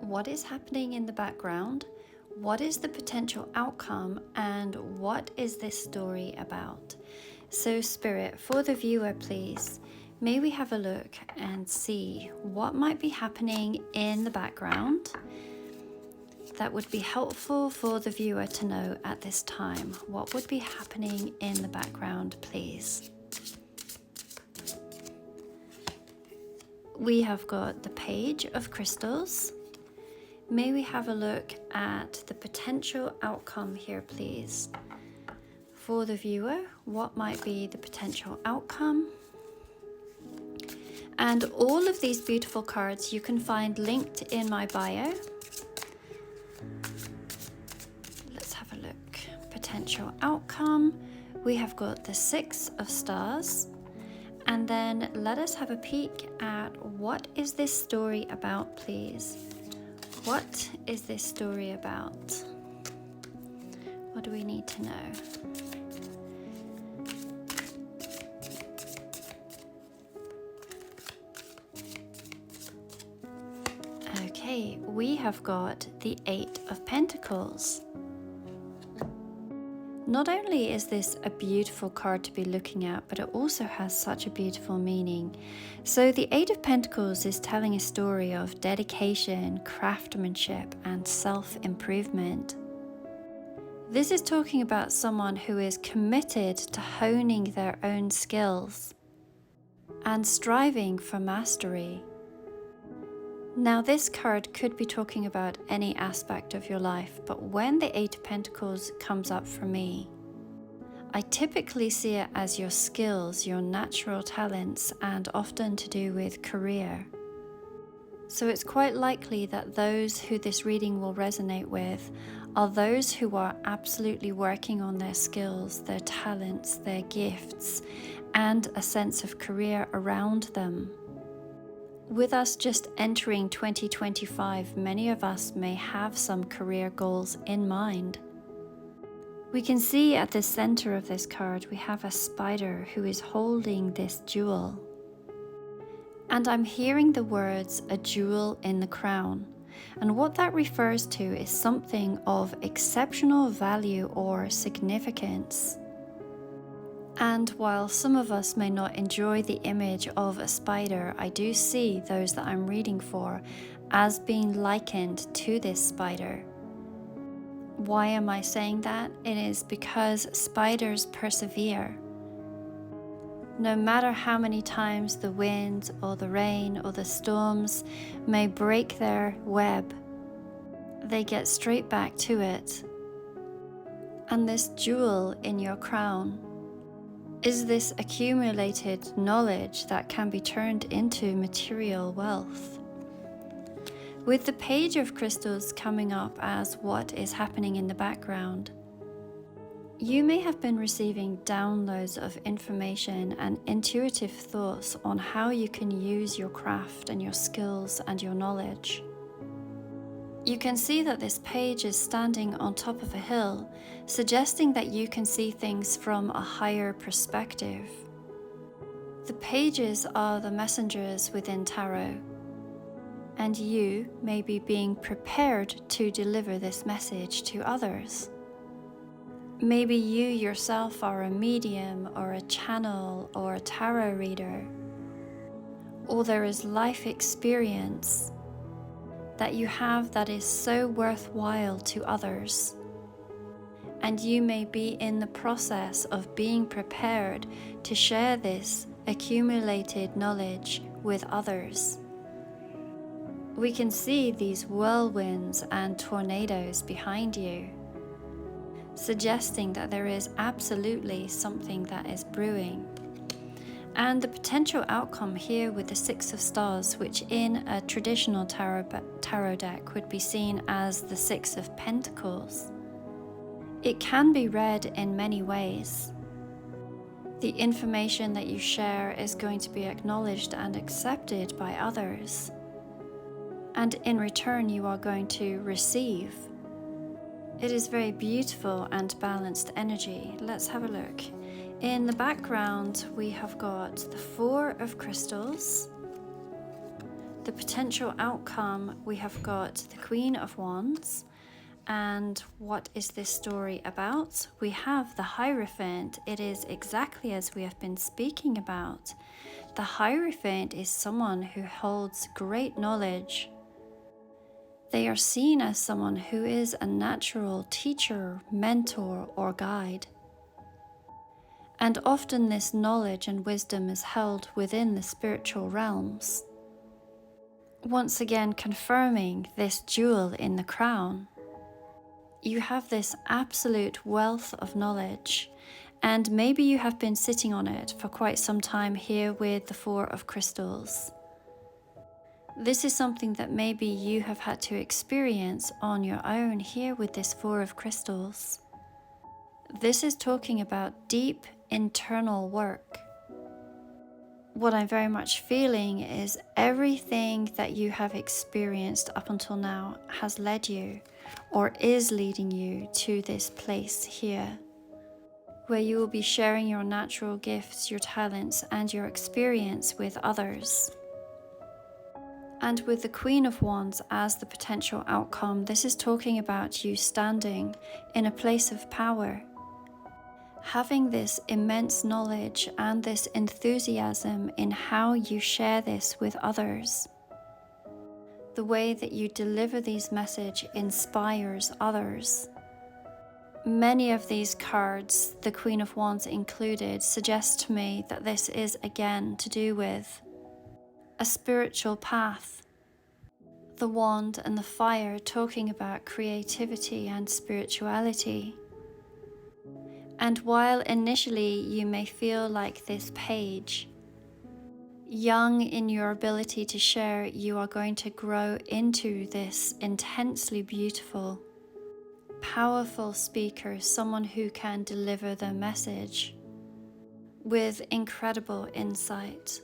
what is happening in the background, what is the potential outcome, and what is this story about? So Spirit, for the viewer please, may we have a look and see what might be happening in the background that would be helpful for the viewer to know at this time. What would be happening in the background, please? We have got the Page of Crystals. May we have a look at the potential outcome here, please? For the viewer, what might be the potential outcome? And all of these beautiful cards you can find linked in my bio. Let's have a look. Potential outcome. We have got the Six of Stars. And then let us have a peek at what is this story about, please? What is this story about? What do we need to know? Okay, we have got the Eight of Pentacles. Not only is this a beautiful card to be looking at, but it also has such a beautiful meaning. So the Eight of Pentacles is telling a story of dedication, craftsmanship, and self-improvement. This is talking about someone who is committed to honing their own skills and striving for mastery. Now this card could be talking about any aspect of your life, but when the Eight of Pentacles comes up for me, I typically see it as your skills, your natural talents, and often to do with career. So it's quite likely that those who this reading will resonate with are those who are absolutely working on their skills, their talents, their gifts, and a sense of career around them. With us just entering 2025, many of us may have some career goals in mind. We can see at the center of this card, we have a spider who is holding this jewel. And I'm hearing the words, a jewel in the crown. And what that refers to is something of exceptional value or significance. And while some of us may not enjoy the image of a spider, I do see those that I'm reading for as being likened to this spider. Why am I saying that? It is because spiders persevere. No matter how many times the wind or the rain or the storms may break their web, they get straight back to it. And this jewel in your crown is this accumulated knowledge that can be turned into material wealth. With the Page of Crystals coming up as what is happening in the background, you may have been receiving downloads of information and intuitive thoughts on how you can use your craft and your skills and your knowledge. You can see that this page is standing on top of a hill, suggesting that you can see things from a higher perspective. The pages are the messengers within tarot, and you may be being prepared to deliver this message to others. Maybe you yourself are a medium or a channel or a tarot reader, or there is life experience that you have that is so worthwhile to others. And you may be in the process of being prepared to share this accumulated knowledge with others. We can see these whirlwinds and tornadoes behind you, suggesting that there is absolutely something that is brewing. And the potential outcome here with the Six of Stars, which in a traditional tarot deck would be seen as the Six of Pentacles. It can be read in many ways. The information that you share is going to be acknowledged and accepted by others. And in return, you are going to receive. It is very beautiful and balanced energy. Let's have a look. In the background, we have got the Four of Crystals, The potential outcome, we have got the Queen of Wands. And what is this story about? We have the Hierophant. It is exactly as we have been speaking about. The Hierophant is someone who holds great knowledge. They are seen as someone who is a natural teacher, mentor, or guide. And often this knowledge and wisdom is held within the spiritual realms. Once again confirming this jewel in the crown. You have this absolute wealth of knowledge, and maybe you have been sitting on it for quite some time here with the Four of Crystals. This is something that maybe you have had to experience on your own here with this Four of Crystals. This is talking about deep internal work. What I'm very much feeling is everything that you have experienced up until now has led you or is leading you to this place here, where you will be sharing your natural gifts, your talents, and your experience with others. And with the Queen of Wands as the potential outcome, this is talking about you standing in a place of power, having this immense knowledge and this enthusiasm in how you share this with others. The way that you deliver these messages inspires others. Many of these cards, the Queen of Wands included, suggest to me that this is again to do with a spiritual path. The wand and the fire talking about creativity and spirituality. And while initially you may feel like this page, young in your ability to share, you are going to grow into this intensely beautiful, powerful speaker, someone who can deliver the message with incredible insight.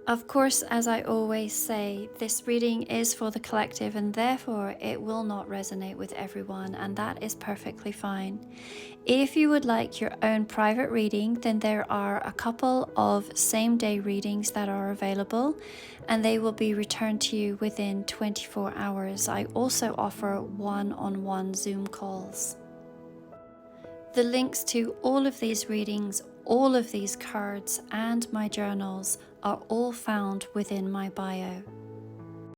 Of course, as I always say, this reading is for the collective and therefore it will not resonate with everyone, and that is perfectly fine. If you would like your own private reading, then there are a couple of same-day readings that are available and they will be returned to you within 24 hours. I also offer one-on-one Zoom calls. The links to all of these readings, all of these cards, and my journals are all found within my bio.